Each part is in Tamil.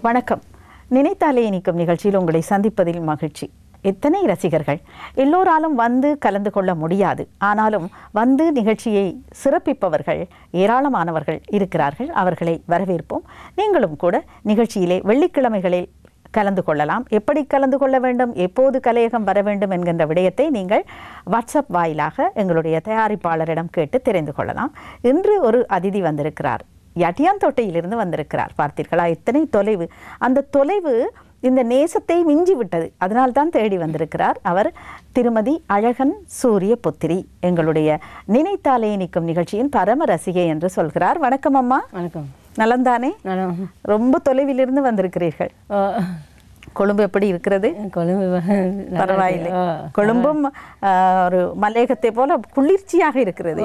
வணக்கம். நினைத்தாலே இனிக்கும் நிகழ்ச்சியில் உங்களை சந்திப்பதில் மகிழ்ச்சி. எத்தனை ரசிகர்கள்! எல்லோராலும் வந்து கலந்து கொள்ள முடியாது. ஆனாலும் வந்து நிகழ்ச்சியை சிறப்பிப்பவர்கள் ஏராளமானவர்கள் இருக்கிறார்கள். அவர்களை வரவேற்போம். நீங்களும் கூட நிகழ்ச்சியிலே வெள்ளிக்கிழமைகளில் கலந்து கொள்ளலாம். எப்படி கலந்து கொள்ள வேண்டும், எப்போது கலையகம் வர வேண்டும் என்கின்ற விடயத்தை நீங்கள் வாட்ஸ்அப் வாயிலாக எங்களுடைய தயாரிப்பாளரிடம் கேட்டு தெரிந்து கொள்ளலாம். இன்று ஒரு அதிதி வந்திருக்கிறார். யட்டியாந்தோட்டையிலிருந்து வந்திருக்கிறார். பார்த்தீர்களா எத்தனை தொலைவு! அந்த தொலைவு இந்த நேசத்தை மிஞ்சி விட்டது. அதனால்தான் தேடி வந்திருக்கிறார். அவர் திருமதி அழகன் சூரிய புத்திரி, எங்களுடைய நினைத்தாலே நிற்கும் நிகழ்ச்சியின் பரம ரசிகை என்று சொல்கிறார். வணக்கம் அம்மா. வணக்கம். நலந்தானே? ரொம்ப தொலைவிலிருந்து வந்திருக்கிறீர்கள். கொழும்பு எப்படி இருக்கிறது? கொழும்பு பரவாயில்லை. கொழும்பும் ஒரு மலையகத்தை போல குளிர்ச்சியாக இருக்கிறது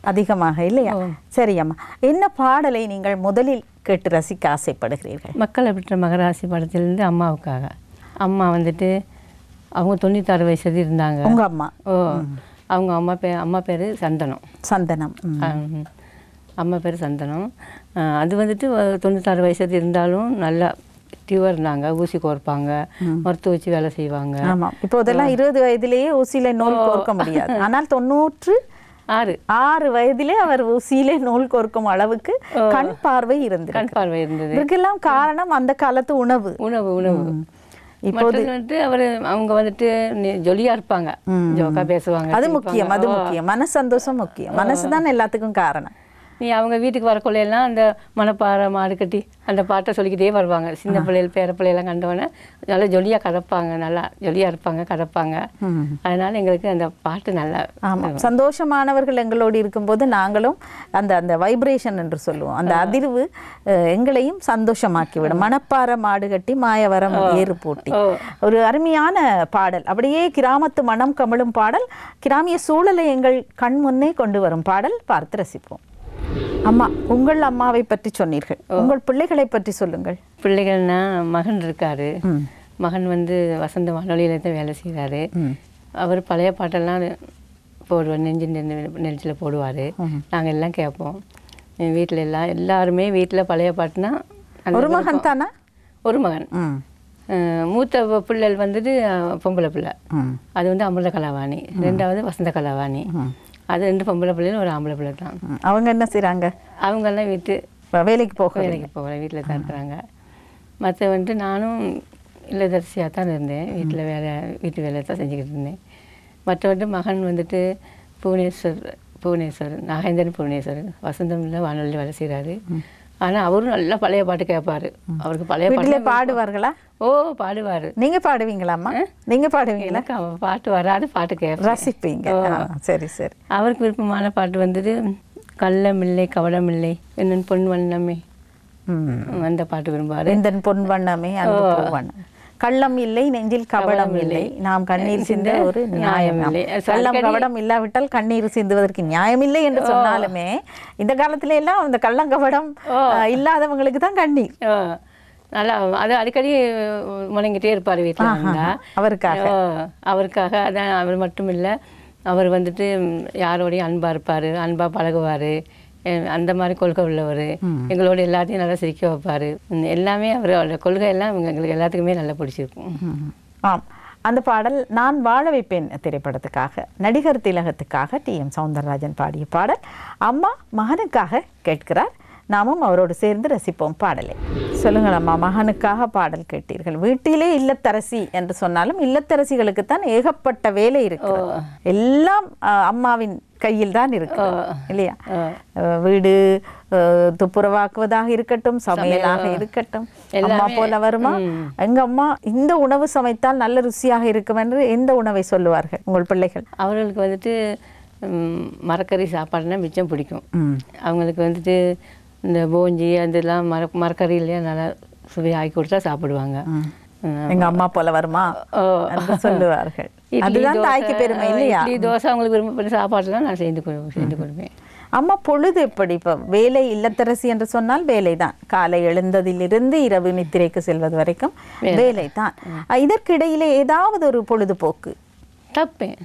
அதிகமாக, இல்லையா? சரி அம்மா, என்ன பாடலை நீங்கள் முதலில் கேட்டு ரசிக்க ஆசைப்படுகிறீர்கள்? மக்களை பெற்ற மகராசி படத்திலிருந்து அம்மாவுக்காக. அம்மா வந்துட்டு அவங்க 96 வயசு இருந்தாங்க. உங்க அம்மா? அவங்க அம்மா பேர் சந்தனம். சந்தனம். அம்மா பேர் சந்தனம். அது வந்துட்டு 96 வயசு இருந்தாலும் நல்லா டியூவர் இருந்தாங்க. ஊசி கோர்ப்பாங்க, மருத்துவ வச்சு வேலை செய்வாங்க. ஆமாம், இப்போ இதெல்லாம் 20 வயதிலேயே ஊசியில நூல் கோர்க்க முடியாது. ஆனால் 96 வயதிலே அவர் ஊசியிலே நூல் கோர்க்கும் அளவுக்கு கண் பார்வை இருந்தது. இதுக்கெல்லாம் காரணம் அந்த காலத்து உணவு. இப்போது அவங்க வந்துட்டு ஜொலியா இருப்பாங்க, ஜோக்கா பேசுவாங்க. அது முக்கியம். மன சந்தோஷம் முக்கியம். மனசுதான் எல்லாத்துக்கும் காரணம். நீ அவங்க வீட்டுக்கு வரக்குள்ளையெல்லாம் அந்த மணப்பாறை மாடு கட்டி அந்த பாட்டை சொல்லிக்கிட்டே வருவாங்க. சின்ன பிள்ளைகள் பேர பிள்ளையெல்லாம் கண்டவொடனே நல்லா ஜொலியாக கதைப்பாங்க, நல்லா ஜொலியாக இருப்பாங்க, கதைப்பாங்க. அதனால எங்களுக்கு அந்த பாட்டு நல்லா. ஆமாம், சந்தோஷமானவர்கள் எங்களோடு இருக்கும்போது நாங்களும் அந்த வைப்ரேஷன் என்று சொல்லுவோம், அந்த அதிர்வு எங்களையும் சந்தோஷமாக்கிவிடும். மணப்பாறை மாடு கட்டி மாயவரம் ஏறு போட்டி, ஒரு அருமையான பாடல். அப்படியே கிராமத்து மனம் கமழும் பாடல், கிராமிய சூழலை எங்கள் கண் முன்னே கொண்டு வரும் பாடல். பார்த்து ரசிப்போம். அம்மா, உங்கள் அம்மாவை பற்றி சொன்னீர்கள், உங்கள் பிள்ளைகளை பற்றி சொல்லுங்கள். பிள்ளைகள்னா மகன் இருக்காரு. மகன் வந்து வசந்த வானொலியில தான் வேலை செய்கிறாரு. அவர் பழைய பாட்டெல்லாம் போடுவார், நெஞ்சில் போடுவார். நாங்கள் எல்லாம் கேட்போம். வீட்டில் எல்லாருமே வீட்டில் பழைய பாட்டுனா. ஒரு மகன் தானா? ஒரு மகன். மூத்த பிள்ளைகள் வந்துட்டு பொம்பளை பிள்ளை, அது வந்து அமிர்த கலாவாணி. ரெண்டாவது வசந்த கலாவாணி. அது 2 பொம்பளை பிள்ளைகளும் ஒரு ஆம்பளை பிள்ளை தான். அவங்க என்ன செய்கிறாங்க? அவங்கெல்லாம் வேலைக்கு போகல, வீட்டில் தான் இருக்கிறாங்க. மற்ற வந்துட்டு நானும் இல்லதரிசியாக தான் இருந்தேன். வீட்டு வேலை தான் செஞ்சுக்கிட்டு இருந்தேன். மற்ற வந்துட்டு மகன் வந்துட்டு புவனேஸ்வர் நாகேந்திரன் புவனேஸ்வர் வசந்தமில் வானொலியில் வேலை செய்கிறாரு. ஆனால் அவரும் நல்லா பழைய பாட்டு கேட்பாரு. அவருக்கு பழைய பாட்டு பாடுவார்களா? பாடுவார். நீங்கள் பாடுவீங்களாம்மா? நீங்கள் பாடுவீங்களா? பாட்டு வராது, பாட்டு கேட்பேன், ரசிப்பீங்க. சரி சரி. அவருக்கு விருப்பமான பாட்டு வந்துட்டு கள்ளமில்லை கவடமில்லை என்னன் பொன் வண்ணமே, அந்த பாட்டு விரும்புவார். இந்த பொன் வண்ணமே கள்ளம் இல்லை நெஞ்சில் கபடம் இல்லை, நாம் கண்ணீர் சிந்த ஒரு நியாயம் இல்லை. கள்ளம் கபடம் இல்லாவிட்டால் கண்ணீர் சிந்துவதற்கு நியாயம் இல்லை என்று சொன்னாலுமே இந்த காலத்துல எல்லாம் அந்த கள்ளம் கபடம் இல்லாதவங்களுக்கு தான் கண்ணீர். நல்லா அது அடிக்கடி முழங்கிட்டே இருப்பார் வீட்டில். அவருக்காக அதான். அவர் மட்டும் இல்லை, அவர் வந்துட்டு யாரோடையும் அன்பாக இருப்பார், அன்பாக பழகுவார், அந்த மாதிரி கொள்கை உள்ளவர். எங்களோட எல்லாத்தையும் நல்லா சிரிக்க வைப்பார். எல்லாமே அவரோட கொள்கை எல்லாம் எங்களுக்கு எல்லாத்துக்குமே நல்லா பிடிச்சிருக்கும். ஆம், அந்த பாடல் நான் வாழ வைப்பேன் திரைப்படத்துக்காக, நடிகர் திலகத்துக்காக TM சௌந்தரராஜன் பாடிய பாடல். அம்மா மகனுக்காக கேட்கிறார். நாமும் அவரோடு சேர்ந்து ரசிப்போம் பாடலை. சொல்லுங்கள் அம்மா, மகனுக்காக பாடல் கேட்டீர்கள். வீட்டிலே இல்லத்தரசி என்று சொன்னாலும் இல்லத்தரசிகளுக்குத்தான் ஏகப்பட்ட வேலை இருக்கு. எல்லாம் அம்மாவின் கையில் தான் இருக்கு, இல்லையா? வீடு துப்புரவாக்குவதாக இருக்கட்டும், சமையலாக இருக்கட்டும், அம்மா போல வருமா? எங்க அம்மா இந்த உணவு சமைத்தால் நல்ல ருசியாக இருக்கும் என்று எந்த உணவை சொல்லுவார்கள் உங்கள் பிள்ளைகள்? அவர்களுக்கு வந்துட்டு மரக்கறி சாப்பாடுனா மிச்சம் பிடிக்கும். அவங்களுக்கு வந்துட்டு இந்த போஞ்சி அதெல்லாம் மரக்கறியிலேயே நல்லா சுவையாகி கொடுத்தா சாப்பிடுவாங்க. எங்க அம்மா போல வருமா சொல்லுவார்கள். அதுதான் தாய்க்கு பெருமை, இல்லையா? இட்லி தோசை அவங்களுக்கு விரும்பப்பட்ட சாப்பாடுலாம் நான் செய்து கொடுப்பேன். அம்மா பொழுது எப்படி? இப்போ வேலை, இல்லத்தரசி என்று சொன்னால் வேலை தான். காலை எழுந்ததிலிருந்து இரவு நித்திரைக்கு செல்வது வரைக்கும் வேலை தான். இதற்கிடையிலே ஏதாவது ஒரு பொழுதுபோக்கு? தப்பேன்,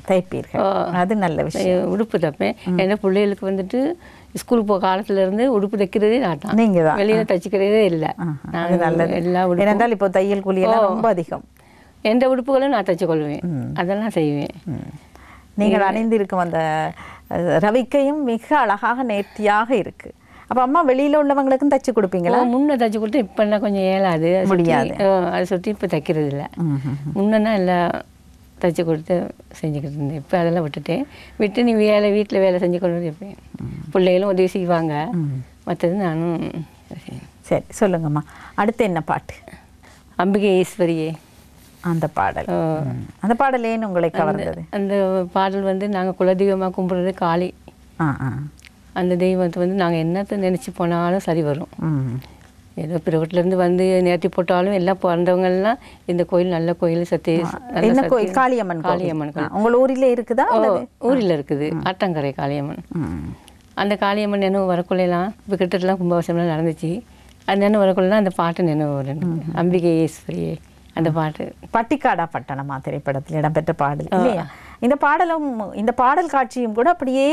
தைப்பீர்கள், அது நல்ல விஷயம். உடுப்பு தப்பேன். ஏன்னா பிள்ளைகளுக்கு வந்துட்டு ஸ்கூல் போக காலத்துலேருந்து உடுப்பு தைக்கிறதே நான் தான். நீங்கள் தான் வெளியில் தைச்சிக்கிறதே இல்லை. நல்லது. எல்லா உடுப்பு ஏனென்றால் இப்போ தையல் கூலியெல்லாம் ரொம்ப அதிகம். எந்த உடுப்புகளும் நான் தைச்சு கொள்வேன், அதெல்லாம் செய்வேன். நீங்கள் அணிந்திருக்கும் அந்த ரவிக்கையும் மிக அழகாக நேர்த்தியாக இருக்குது. அப்போ அம்மா வெளியில் உள்ளவங்களுக்கும் தைச்சு கொடுப்பீங்களா? முன்னே தைச்சு கொடுத்து இப்போ என்ன கொஞ்சம் ஏலாது, முடியாது. அதை சுற்றி இப்போ தைக்கிறது இல்லை. முன்னா எல்லாம் தைச்சி கொடுத்து செஞ்சுக்கிட்டு இருந்தேன். இப்போ அதெல்லாம் விட்டு நீ வீட்டில் வேலை செஞ்சு கொண்டு வந்து இருப்பேன். பிள்ளைகளும் உதவி செய்வாங்க, மற்றது நானும். சரி சொல்லுங்கம்மா, அடுத்து என்ன பாட்டு? அம்பிகை ஈஸ்வரியே அந்த பாடல். அந்த பாடல் ஏன் உங்களை கவர்ந்தது? அந்த பாடல் வந்து நாங்கள் குலதெய்வமாக கும்பிட்றது காளி. அந்த தெய்வத்தை வந்து நாங்கள் என்னத்தை நினச்சி போனாலும் சரி வரும். ஏதோ பிறவட்டிலேருந்து வந்து நேர்த்தி போட்டாலும் எல்லாம் பிறந்தவங்கெல்லாம் இந்த கோயில் நல்ல கோயில். என்ன கோயில்? காளியம்மன். காளியம்மன் கோயில் உங்கள் ஊரில் இருக்குதா? ஊரில் இருக்குது, ஆற்றங்கரை காளியம்மன். அந்த காளியம்மன் நினைவு வரக்குள்ளெல்லாம் இப்போ கிட்டத்தெல்லாம் கும்பாபிஷேகம்லாம் நடந்துச்சு. அது நினைவு வரக்குள்ளலாம் அந்த பாட்டு நினைவு வரும், அம்பிகை ஈஸ்வரியே. அந்த பாட்டு பட்டிக்காடா பட்டணமா திரைப்படத்தில் இடம்பெற்ற பாடல் இல்லையா? இந்த பாடலும் இந்த பாடல் காட்சியும் கூட அப்படியே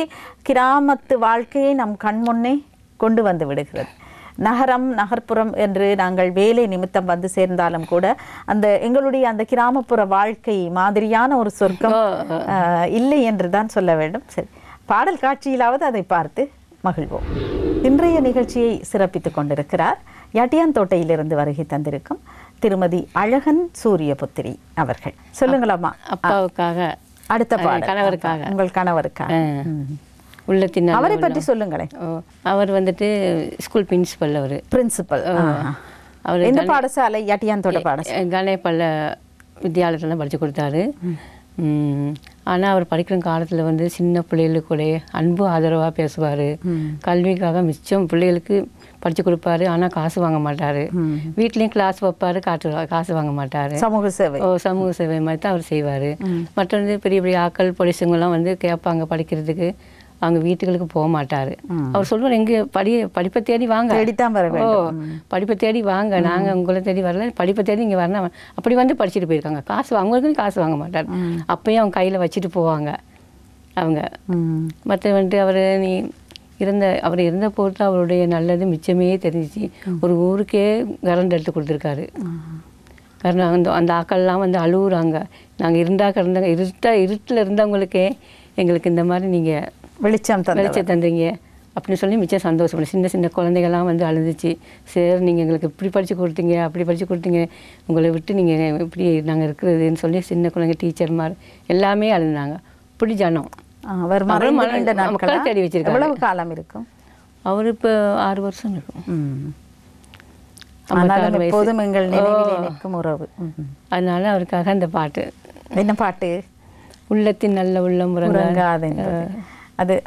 கிராமத்து வாழ்க்கையை நம் கண்முன்னே கொண்டு வந்து விடுகிறது. நகரம் நகர்ப்புறம் என்று நாங்கள் வேலை நிமித்தம் வந்து சேர்ந்தாலும் கூட அந்த எங்களுடைய அந்த கிராமப்புற வாழ்க்கை மாதிரியான ஒரு சொர்க்கம் இல்லை என்று தான் சொல்ல வேண்டும். சரி, பாடல் காட்சியிலாவது அதை பார்த்து மகிழ்வோம். இன்றைய நிகழ்ச்சியை சிறப்பித்துக் கொண்டிருக்கிறார் யாட்டியாந்தோட்டையிலிருந்து வருகை தந்திருக்கும் திருமதி அழகன் சூரியபுத்திரி அவர்கள். சொல்லுங்களாம்மா. அப்பாவுக்காக அடுத்த பாடல். கணவருக்காக. உங்கள் கணவருக்காக. உள்ளத்தின் அவரை பற்றி சொல்லுங்களேன். அவர் வந்துட்டு ஸ்கூல் பிரின்சிபல். அவர் பிரின்சிபல். அவர் எந்த பாடசாலை? யாட்டியாந்தோட்ட பாடசாலை. கணேப்பள்ள வித்யாலயத்தில் தான் படித்து கொடுத்தாரு. ஆனால் அவர் படிக்கிற காலத்தில் வந்து சின்ன பிள்ளைகளுக்கு கூட அன்பு ஆதரவாக பேசுவார். கல்விக்காக மிச்சம் பிள்ளைகளுக்கு படித்து கொடுப்பாரு. ஆனால் காசு வாங்க மாட்டார். வீட்லேயும் கிளாஸ் வைப்பார், காசு வாங்க மாட்டார். சமூக சேவை. சமூக சேவை மாதிரி தான் அவர் செய்வார். மற்றது பெரிய பெரிய ஆக்கள் பொலிசுங்கெல்லாம் வந்து கேட்பாங்க படிக்கிறதுக்கு, அவங்க வீட்டுகளுக்கு போக மாட்டார். அவர் சொல்லுவார், எங்கே படிப்பை தேடி வாங்க, படிப்பை தேடி வாங்க, நாங்கள் உங்களை தேடி வரல, படிப்பை தேடி இங்கே வரணும். அப்படி வந்து படிச்சுட்டு போயிருக்காங்க. காசு அவங்களுக்குன்னு காசு வாங்க மாட்டார். அப்பயும் அவங்க கையில் வச்சுட்டு போவாங்க அவங்க. மற்ற வந்துட்டு அவர் இருந்த பொறுத்து அவருடைய நல்லது மிச்சமே தெரிஞ்சிச்சு. ஒரு ஊருக்கே கரண்ட் எடுத்து கொடுத்துருக்காரு. காரணம் அந்த ஆக்கள்லாம் வந்து அழுகுறாங்க. நாங்கள் கிடந்தாங்க இருட்டில் இருந்தவங்களுக்கே எங்களுக்கு இந்த மாதிரி நீங்கள் வெளிச்சம் தந்தீங்க அப்படின்னு சொல்லி மிச்சம் சந்தோஷப்படும். சின்ன சின்ன குழந்தைகள்லாம் வந்து அழுதுச்சு. சரி, நீங்கள் எங்களுக்கு இப்படி படித்து கொடுத்தீங்க, அப்படி படித்து கொடுத்தீங்க, உங்களை விட்டு நீங்கள் இப்படி நாங்கள் இருக்கிறதுன்னு சொல்லி சின்ன குழந்தைங்க டீச்சர்மார் எல்லாமே அழுந்தாங்க. இப்படி ஜனம் மக்கள் தேடி வச்சிருக்காங்க. எவ்வளவு காலம் இருக்கும்? அவர் இப்போ 6 வருஷம் இருக்கும். எப்போதும் எங்கள் நினைவில் நிற்கும் உறவு. அதனால அவருக்காக அந்த பாட்டு. என்ன பாட்டு? உள்ளத்தின் நல்ல உள்ளம் உறங்காது.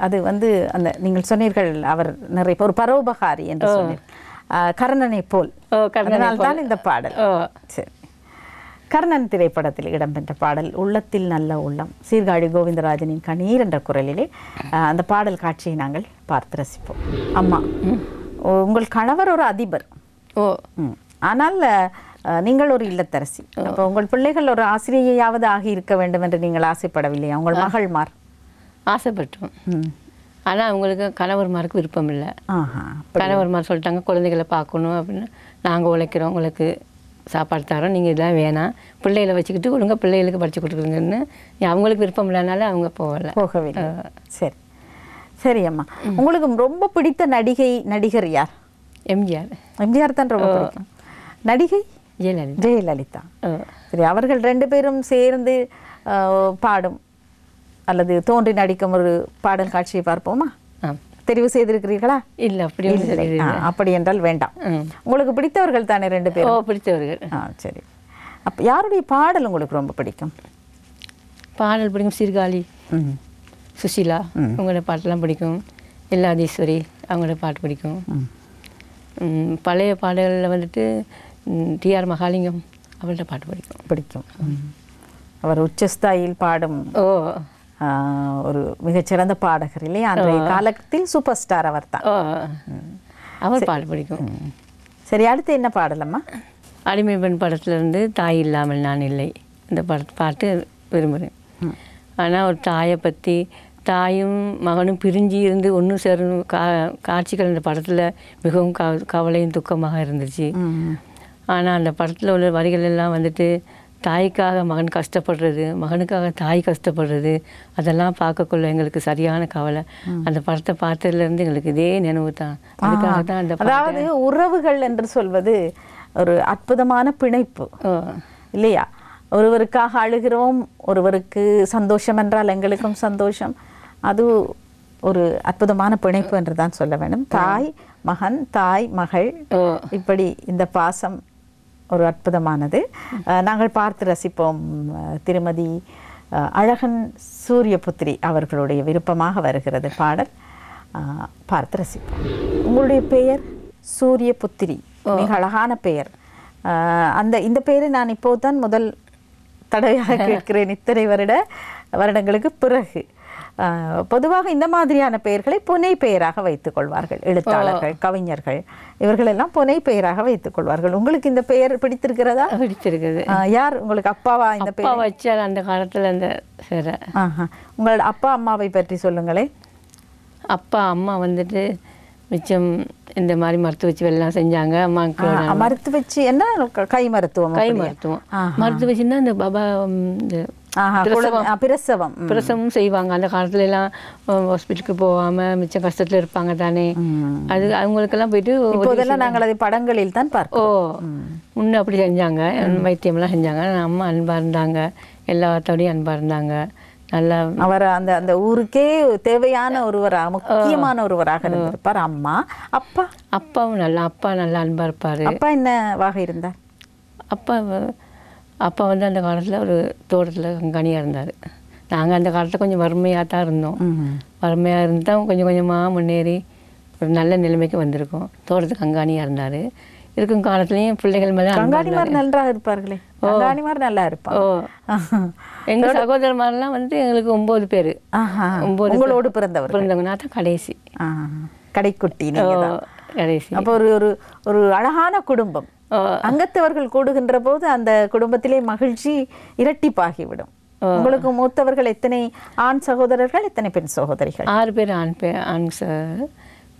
அது வந்து அந்த நீங்கள் சொன்னீர்கள் அவர் நிறைய ஒரு பரோபகாரி என்று சொன்னீர். கர்ணனை போல். அதனால்தான் இந்த பாடல். சரி, கர்ணன் திரைப்படத்தில் இடம்பெற்ற பாடல் உள்ளத்தில் நல்ல உள்ளம். சீர்காழி கோவிந்தராஜனின் கணீர் என்ற குரலிலே அந்த பாடல் காட்சியை நாங்கள் பார்த்து ரசிப்போம். அம்மா, உங்கள் கணவர் ஒரு அதிபர். ஆனால் நீங்கள் ஒரு இல்லத்தரசி. அப்போ உங்கள் பிள்ளைகள் ஒரு ஆசிரியையாவது ஆகி இருக்க வேண்டும் என்று நீங்கள் ஆசைப்படவில்லையா? உங்கள் மகள்மார் ஆசைப்பட்டோம். ஆனால் அவங்களுக்கு கணவர்மாருக்கு விருப்பம் இல்லை. கணவர்மார் சொல்லிட்டாங்க, குழந்தைகளை பார்க்கணும் அப்படின்னு. நாங்கள் உழைக்கிறோம், உங்களுக்கு சாப்பாடு தரோம், நீங்கள் இதெல்லாம் வேணாம், பிள்ளைகளை வச்சுக்கிட்டு ஒழுங்க பிள்ளைகளுக்கு படித்து கொடுக்குறீங்கன்னு. அவங்களுக்கு விருப்பம் இல்லைனால அவங்க போகவில்லை. சரி சரி அம்மா, உங்களுக்கு ரொம்ப பிடித்த நடிகர் யார்? எம்ஜிஆர். எம்ஜிஆர் தான் ரொம்ப பிடிக்கும். நடிகை ஜெயலலிதா. சரி, அவர்கள் 2 பேரும் சேர்ந்து பாடும் அல்லது தோன்றி நடிக்கும் ஒரு பாடல் காட்சியை பார்ப்போமா? தெரிவு செய்திருக்கிறீர்களா? இல்லை, அப்படி என்றால் வேண்டாம். உங்களுக்கு பிடித்தவர்கள் தானே 2 பேரும்? பிடித்தவர்கள். சரி, அப்போ யாருடைய பாடல் உங்களுக்கு ரொம்ப பிடிக்கும்? பாடல் பிடிக்கும் சீர்காழி சுஷீலா, அவங்களோட பாட்டெல்லாம் பிடிக்கும். எல்லாதீஸ்வரி, அவங்களோட பாட்டு பிடிக்கும். பழைய பாடல்களில் வந்துட்டு டிஆர் மகாலிங்கம், அவள்கிட்ட பாட்டு பிடிக்கும். அவர் உச்சஸ்தாயில் பாடும் ஒரு மிகச்சிறந்த பாடகர் இல்லையா? அன்றைய காலத்தில் சூப்பர் ஸ்டார் அவர் தான். அவர் பாட பிடிக்கும். சரி, அடுத்து என்ன பாடலம்மா? அடிமை பெண் படத்துலேருந்து தாய் இல்லாமல் நான் இல்லை, இந்த பாட்டு விரும்புகிறேன். ஆனால் ஒரு தாயை பற்றி தாயும் மகனும் பிரிஞ்சு இருந்து ஒன்றும் சேரணும் காட்சிகள் அந்த படத்தில் மிகவும் கவலையும் துக்கமாக இருந்துச்சு. ஆனால் அந்த படத்தில் உள்ள வரிகள் எல்லாம் வந்துட்டு தாய்க்காக மகன் கஷ்டப்படுறது, மகனுக்காக தாய் கஷ்டப்படுறது, அதெல்லாம் பார்க்கக்குள்ள எங்களுக்கு சரியான கவலை. அந்த படத்தை பார்த்ததுலேருந்து எங்களுக்கு இதே நினைவு தான். அதுக்காக தான் அந்த அதாவது உறவுகள் என்று சொல்வது ஒரு அற்புதமான பிணைப்பு இல்லையா? ஒருவருக்காக அழுகிறோம், ஒருவருக்கு சந்தோஷம் என்றால் எங்களுக்கும் சந்தோஷம். அது ஒரு அற்புதமான பிணைப்பு என்று தான் சொல்ல வேண்டும். தாய் மகன், தாய் மகள், இப்படி இந்த பாசம் ஒரு அற்புதமானது. நாங்கள் பார்த்து ரசிப்போம். திருமதி அழகன் சூரியபுத்திரி அவர்களுடைய விருப்பமாக வருகிறது பாடல், பார்த்து ரசிப்போம். உங்களுடைய பெயர் சூரியபுத்திரி, மிக அழகான பெயர். இந்த பெயரை நான் இப்போதான் முதல் தடவையாக கேட்கிறேன், இத்தனை வருடங்களுக்கு பிறகு. பொதுவாக இந்த மாதிரியான பெயர்களை புனை பெயராக வைத்துக் கொள்வார்கள் எழுத்தாளர்கள், கவிஞர்கள், இவர்களெல்லாம் புனை பெயராக வைத்துக் கொள்வார்கள். உங்களுக்கு இந்த பெயர் பிடித்திருக்கிறதா? பிடித்திருக்குது. யார் உங்களுக்கு அப்பாவா இந்த பெயர் வச்சார் அந்த காலத்தில்? அந்த உங்களோட அப்பா அம்மாவை பற்றி சொல்லுங்களேன். அப்பா அம்மா வந்துட்டு மிச்சம் இந்த மாதிரி மருத்துவ வச்சு எல்லாம் செஞ்சாங்க. அம்மாவுக்கு மருத்துவ வச்சு என்ன கை மருத்துவம்? மருத்துவ வச்சுன்னா இந்த பாபா இந்த பிரசவம் செய்வாங்க. அந்த காலத்துல எல்லாம் ஹாஸ்பிட்டலுக்கு போகாம மிச்சம் கஷ்டத்துல இருப்பாங்க தானே, அது அவங்களுக்கெல்லாம் போயிட்டு நாங்கள் அதை படங்களில் தான் பார்ப்போம். முன்ன அப்படி செஞ்சாங்க, வைத்தியம்லாம் செஞ்சாங்க. அம்மா அன்பா இருந்தாங்க, எல்லாத்தோடையும் அன்பா இருந்தாங்க. நல்லா அவர் அந்த ஊருக்கே தேவையான ஒருவராக, முக்கியமான ஒருவராக இருந்திருப்பார். அம்மா அப்பாவும் அப்பா நல்லா அன்பா இருப்பாரு. அப்பா என்னவாக இருந்தார்? அப்பா வந்து அந்த காலத்தில் ஒரு தோட்டத்தில் கண்காணியாக இருந்தார். நாங்கள் அந்த காலத்தில் கொஞ்சம் வறுமையாக தான் இருந்தோம். வறுமையாக இருந்தால் கொஞ்சம் கொஞ்சமாக முன்னேறி ஒரு நல்ல நிலைமைக்கு வந்திருக்கோம். தோட்டத்துக்கு கண்காணியாக இருந்தார். இருக்கும் காலத்துலேயும் பிள்ளைகள் மேலே கண்காணிமார் நன்றாக இருப்பார்களே. கண்காணிமார் நல்லா இருப்பாங்க. எங்கள் சகோதரமாரெல்லாம் வந்து எங்களுக்கு 9 பேர். 9 உங்களோடு பிறந்தவங்க. நான் தான் கடைசி, கடைக்குட்டி, கடைசி. அப்போ ஒரு அழகான குடும்பம். அங்கத்தவர்கள் கூடுகின்ற போது அந்த குடும்பத்திலே மகிழ்ச்சி இரட்டிப்பாகிவிடும். உங்களுக்கு மூத்தவர்கள் எத்தனை ஆண் சகோதரர்கள், எத்தனை பெண் சகோதரிகள்? 6 பேர். ஆண்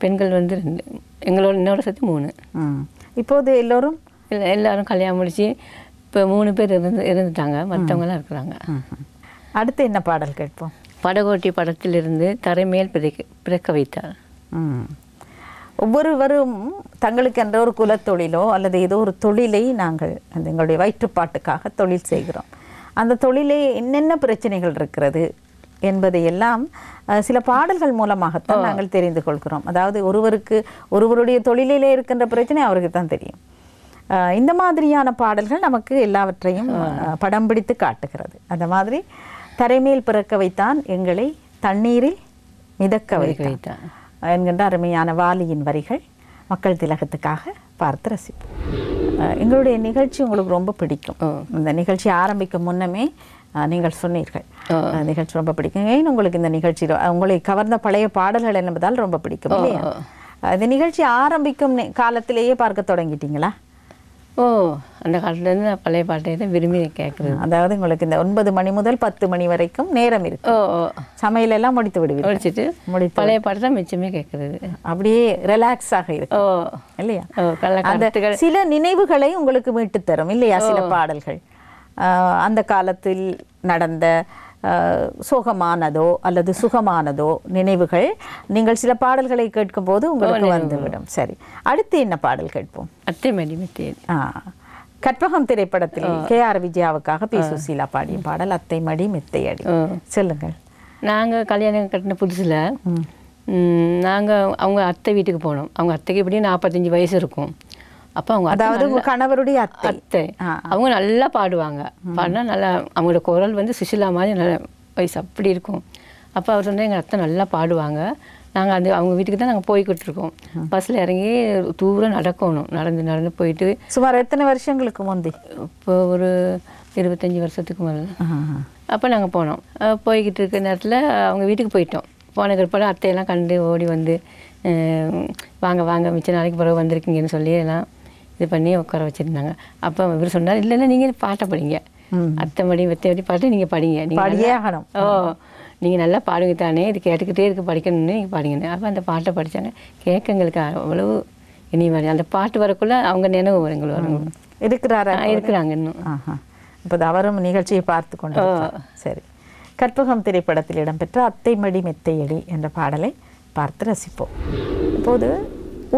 பெண்கள் வந்து 2, எங்களோட இன்னொரு சேர்த்து 3. இப்போது எல்லாரும் கல்யாணம் முடிச்சு இப்போ 3 பேர் இருந்துட்டாங்க, மற்றவங்களாம் இருக்கிறாங்க. அடுத்து என்ன பாடல் கேட்போம்? படகோட்டி படத்திலிருந்து தரைமேல் பிறக்க வைத்தார். ஒவ்வொருவரும் தங்களுக்கு என்ற ஒரு குலத்தொழிலோ அல்லது ஏதோ ஒரு தொழிலை நாங்கள் எங்களுடைய வயிற்றுப்பாட்டுக்காக தொழில் செய்கிறோம். அந்த தொழிலே என்னென்ன பிரச்சனைகள் இருக்கிறது என்பதையெல்லாம் சில பாடல்கள் மூலமாகத்தான் நாங்கள் தெரிந்து கொள்கிறோம். அதாவது ஒருவருடைய தொழிலிலே இருக்கின்ற பிரச்சனை அவருக்கு தான் தெரியும். இந்த மாதிரியான பாடல்கள் நமக்கு எல்லாவற்றையும் படம் பிடித்து காட்டுகிறது. அந்த மாதிரி தரைமேல் பிறக்க வைத்தான், எங்களை தண்ணீரில் மிதக்க வைத்தான் என்கின்ற அருமையான வாலியின் வரிகள் மக்கள் திலகத்துக்காக பார்த்து ரசிப்போம். எங்களுடைய நிகழ்ச்சி உங்களுக்கு ரொம்ப பிடிக்கும். இந்த நிகழ்ச்சி ஆரம்பிக்கும் முன்னமே நீங்கள் சொன்னீர்கள் நிகழ்ச்சி ரொம்ப பிடிக்கும். ஏன் உங்களுக்கு இந்த நிகழ்ச்சி உங்களை கவர்ந்த பழைய பாடல்கள் என்பதால் ரொம்ப பிடிக்கும் இல்லையா? இந்த நிகழ்ச்சி ஆரம்பிக்கும் காலத்திலேயே பார்க்க தொடங்கிட்டீங்களா? அந்த காலத்துலேருந்து நான் பழைய பாட்டை தான் விரும்பி கேட்குறது. அதாவது உங்களுக்கு இந்த 9 மணி முதல் 10 மணி வரைக்கும் நேரம் இருக்கு. சமையலெல்லாம் முடித்து விடுவீங்க. முடிச்சுட்டு பழைய பாட்டு தான் மிச்சமே கேட்குறது. அப்படியே ரிலாக்ஸாக இருக்கு இல்லையா? அந்த சில நினைவுகளை உங்களுக்கு மீட்டு தரும் இல்லையா சில பாடல்கள்? அந்த காலத்தில் நடந்த சோகமானதோ அல்லது சுகமானதோ நினைவுகள் நீங்கள் சில பாடல்களை கேட்கும் போது உங்களுக்கு வந்துவிடும். சரி, அடுத்து என்ன பாடல் கேட்போம்? அத்தைமடி மெத்தையடி. கற்பகம் திரைப்படத்தில் KR விஜயாவுக்காக பி. சுசீலா பாடிய பாடல் அத்தைமடி மெத்தையடி. சொல்லுங்கள். நாங்கள் கல்யாணம் கட்டின புதுசில் நாங்கள் அவங்க அத்தை வீட்டுக்கு போனோம். அவங்க அத்தைக்கு எப்படியும் 45 வயசு இருக்கும். அப்போ அவங்க அதாவது கணவருடைய அத்தை அவங்க நல்லா பாடுவாங்க. பாடினா நல்லா அவங்களோட குரல் வந்து சுஷிலா மாதிரி நல்ல வயசு அப்படி இருக்கும். அப்போ அவர் சொன்னால் எங்கள் அத்தை நல்லா பாடுவாங்க. நாங்கள் அவங்க வீட்டுக்கு தான் நாங்கள் போய்கிட்டு இருக்கோம். பஸ்ஸில் இறங்கி தூரம் நடந்து போயிட்டு. சுமார் எத்தனை வருஷங்களுக்கு முந்தி? இப்போ ஒரு 25 வருஷத்துக்கு முதல்ல. அப்போ நாங்கள் போனோம். போய்கிட்டு இருக்க நேரத்தில் அவங்க வீட்டுக்கு போயிட்டோம். போன பிற்பாடு அத்தையெல்லாம் கண்டு ஓடி வந்து வாங்க மிச்ச நாளைக்கு பிறகு வந்திருக்கீங்கன்னு சொல்லி எல்லாம் இது பண்ணி உட்கார வச்சுருந்தாங்க. அப்போ இவர் சொன்னார், இல்லைன்னா நீங்கள் பாட்டை படிங்க, அத்தைமடி மெத்தையடி பாட்டு நீங்கள் படிங்க, நீங்கள் நீங்கள் நல்லா பாடுங்க தானே, இது கேட்டுக்கிட்டே இருக்க படிக்கணும்னு நீங்கள் பாடிங்கன்னு. அப்போ அந்த பாட்டை படித்தாங்க. கேட்க எங்களுக்கு அவ்வளவு இனி வர அந்த பாட்டு வரக்குள்ளே அவங்க நினைவு வருங்கள் வருங்க. இருக்கிறாரா? இருக்கிறாங்க இன்னும். இப்போ அவரும் நிகழ்ச்சியை பார்த்து கொண்டு. சரி, கற்பகம் திரைப்படத்தில் இடம்பெற்ற அத்தை மடி மெத்தையடி என்ற பாடலை பார்த்து ரசிப்போம். இப்போது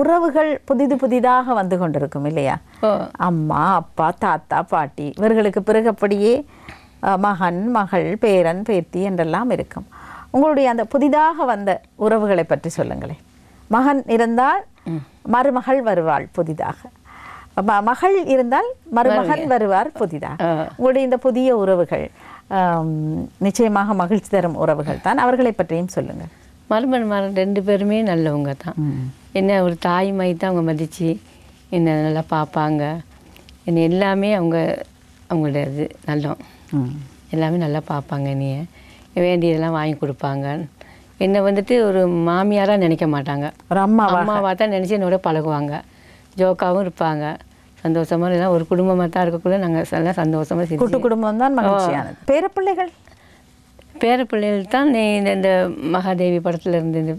உறவுகள் புதிதாக வந்து கொண்டிருக்கும் இல்லையா? அம்மா, அப்பா, தாத்தா, பாட்டி, இவர்களுக்கு பிறகு அப்படியே மகன், மகள், பேரன், பேத்தி என்றெல்லாம் இருக்கும். உங்களுடைய அந்த புதிதாக வந்த உறவுகளை பற்றி சொல்லுங்களேன். மகன் இருந்தால் மருமகள் வருவாள் புதிதாக, மகள் இருந்தால் மருமகன் வருவார் புதிதாக. உங்களுடைய இந்த புதிய உறவுகள் நிச்சயமாக மகிழ்ச்சி தரும் உறவுகள் தான். அவர்களை பற்றியும் சொல்லுங்கள். மருமன் 2 பேருமே நல்லவங்க தான். என்ன ஒரு தாய் மாதிரி தான் அவங்க மதித்து என்னை நல்லா பார்ப்பாங்க. என்னை எல்லாமே அவங்களோட இது நல்லம் எல்லாமே நல்லா பார்ப்பாங்க. என்னைய வேண்டியதெல்லாம் வாங்கி கொடுப்பாங்க. என்னை வந்துட்டு ஒரு மாமியாராக நினைக்க மாட்டாங்க, ஒரு அம்மாவாக தான் நினச்சி என்னோட பழகுவாங்க. ஜோக்காகவும் இருப்பாங்க. சந்தோஷமாக எல்லாம் ஒரு குடும்பமாக தான் இருக்கக்குள்ள நாங்கள் எல்லாம் சந்தோஷமாக கூட்டு குடும்பம் தான் மகிழ்ச்சியானது. பேரப்பிள்ளைகள் தான் இந்த மகாதேவி படத்தில் இருந்து இந்த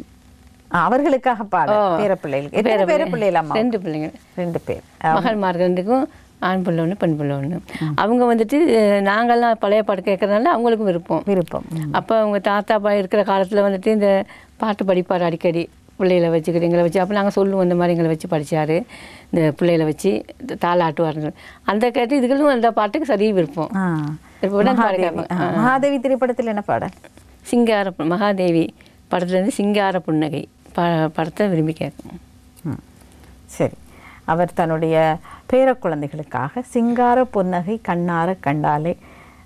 அவர்களுக்காக பாட பேரப்பிள்ளைகள். 2 பிள்ளைங்க, 2 பேர் மகள்மார்கள் 2க்கும் ஆண் பிள்ளை 1 பெண் பிள்ளை 1. அவங்க வந்துட்டு நாங்கள்லாம் பழைய பாட்டு கேட்கறதுனால அவங்களுக்கும் விருப்பம். அப்போ அவங்க தாத்தா இருக்கிற காலத்தில் வந்துட்டு இந்த பாட்டு படிப்பார் அடிக்கடி. பிள்ளைகளை வச்சுக்கிட்டு எங்களை வச்சு அப்போ நாங்கள் சொல்லுவோம் இந்த மாதிரி எங்களை வச்சு படித்தார், இந்த பிள்ளைகளை வச்சு தாளாட்டுவார். அந்த கேட்டு இதுகளும் அந்த பாட்டுக்கு சரியாக விருப்பம். மகாதேவி திரைப்படத்தில் என்ன பாடல்? மகாதேவி படத்துலேருந்து சிங்கார புன்னகை படத்தை விரும்பி கேட்கும். சரி, அவர் தன்னுடைய பேர குழந்தைகளுக்காக சிங்கார புன்னகை கண்ணார கண்டாலே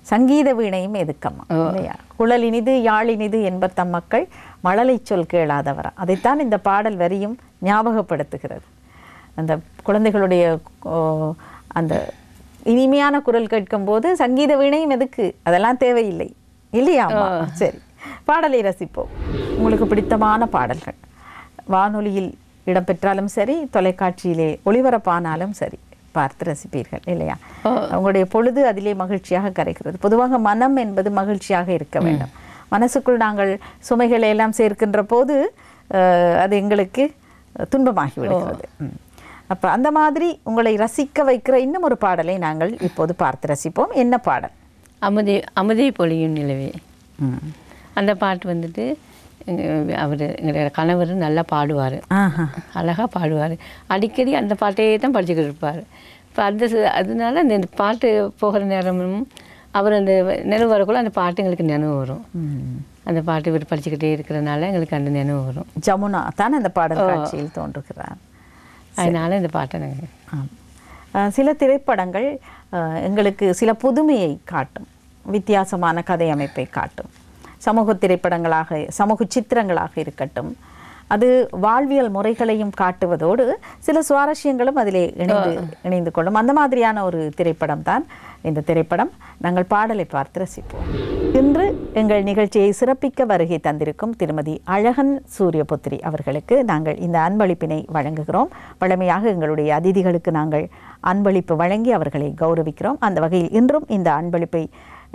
சங்கீத வீணையும் எதுக்கம்மா இல்லையா? குழல் இனிது யாழ் இனிது என்பர் தம் மக்கள் மழலை சொல் கேளாதவரா. அதைத்தான் இந்த பாடல் வரியும் ஞாபகப்படுத்துகிறது. அந்த குழந்தைகளுடைய அந்த இனிமையான குரல் கேட்கும் போது சங்கீத வீணையும் எதுக்கு, அதெல்லாம் தேவையில்லை இல்லையா? சரி, பாடலை ரசிப்போம். உங்களுக்கு பிடித்தமான பாடல்கள் வானொலியில் இடம்பெற்றாலும் சரி, தொலைக்காட்சியிலே ஒளிபரப்பானாலும் சரி பார்த்து ரசிப்பீர்கள் இல்லையா? உங்களுடைய பொழுது அதிலே மகிழ்ச்சியாக கரைக்கிறது. பொதுவாக மனம் என்பது மகிழ்ச்சியாக இருக்க வேண்டும். மனசுக்குள் நாங்கள் சுமைகளை எல்லாம் சேர்க்கின்ற போது அது எங்களுக்கு துன்பமாகி விடுகிறது. அப்போ அந்த மாதிரி உங்களை ரசிக்க வைக்கிற இன்னும் ஒரு பாடலை நாங்கள் இப்போது பார்த்து ரசிப்போம். என்ன பாடல்? அமுதை பொழியும் நிலவே. அந்த பாட்டு வந்துட்டு எங்களோட கணவர் நல்லா பாடுவார், அழகாக பாடுவார். அடிக்கடி அந்த பாட்டையே தான் படிச்சுக்கிட்டு இருப்பார். இப்போ அதனால அந்த பாட்டு போகிற நேரமும் அவர் அந்த நினைவு வரக்குள்ள அந்த பாட்டு எங்களுக்கு நினைவு வரும். அந்த பாட்டு இவர் படிச்சுக்கிட்டே இருக்கிறனால எங்களுக்கு அந்த நினைவு வரும். ஜமுனா தான் அந்த பாடல் காட்சியில் தோன்றுகிறார். அதனால் இந்த பாட்டை நாங்கள் சில திரைப்படங்கள் எங்களுக்கு சில புதுமையை காட்டும், வித்தியாசமான கதை அமைப்பை காட்டும். சமூக திரைப்படங்களாக, சமூக சித்திரங்களாக இருக்கட்டும், அது வாழ்வியல் முறைகளையும் காட்டுவதோடு சில சுவாரஸ்யங்களும் அதிலே இணைந்து கொள்ளும். அந்த மாதிரியான ஒரு திரைப்படம் தான் இந்த திரைப்படம். நாங்கள் பாடலை பார்த்து ரசிப்போம். இன்று எங்கள் நிகழ்ச்சியை சிறப்பிக்க வருகை தந்திருக்கும் திருமதி அழகன் சூரியபுத்திரி அவர்களுக்கு நாங்கள் இந்த அன்பளிப்பினை வழங்குகிறோம். வழமையாக எங்களுடைய அதிதிகளுக்கு நாங்கள் அன்பளிப்பு வழங்கி அவர்களை கௌரவிக்கிறோம். அந்த வகையில் இன்றும் இந்த அன்பளிப்பை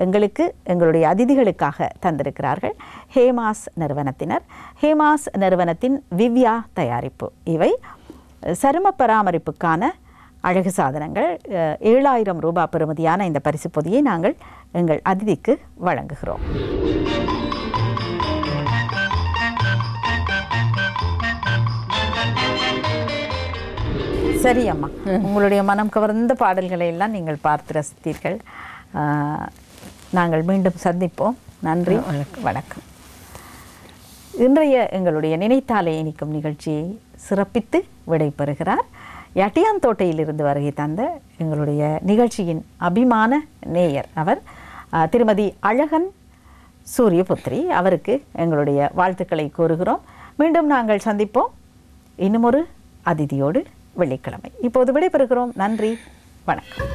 எங்களுக்கு எங்களுடைய அதிதிகளுக்காக தந்திருக்கிறார்கள் ஹேமாஸ் நிறுவனத்தினர். ஹேமாஸ் நிறுவனத்தின் விவ்யா தயாரிப்பு. இவை சரும பராமரிப்புக்கான அழகு சாதனங்கள். 7000 ரூபாய் பெறுமதியான இந்த பரிசு பொதியை நாங்கள் எங்கள் அதிதிக்கு வழங்குகிறோம். சரி அம்மா, உங்களுடைய மனம் கவர்ந்த பாடல்களை எல்லாம் நீங்கள் பார்த்து ரசித்தீர்கள். நாங்கள் மீண்டும் சந்திப்போம். நன்றி, வணக்கம். இன்றைய எங்களுடைய நினைத்தாலே இனிக்கும் நிகழ்ச்சியை சிறப்பித்து விடைபெறுகிறார் யட்டியாந்தோட்டையிலிருந்து வருகை தந்த எங்களுடைய நிகழ்ச்சியின் அபிமான நேயர் அவர் திருமதி அழகன் சூரியபுத்திரி. அவருக்கு எங்களுடைய வாழ்த்துக்களை கூறுகிறோம். மீண்டும் நாங்கள் சந்திப்போம் இன்னும் ஒரு அதிதியோடு வெள்ளிக்கிழமை. இப்போது விடைபெறுகிறோம். நன்றி, வணக்கம்.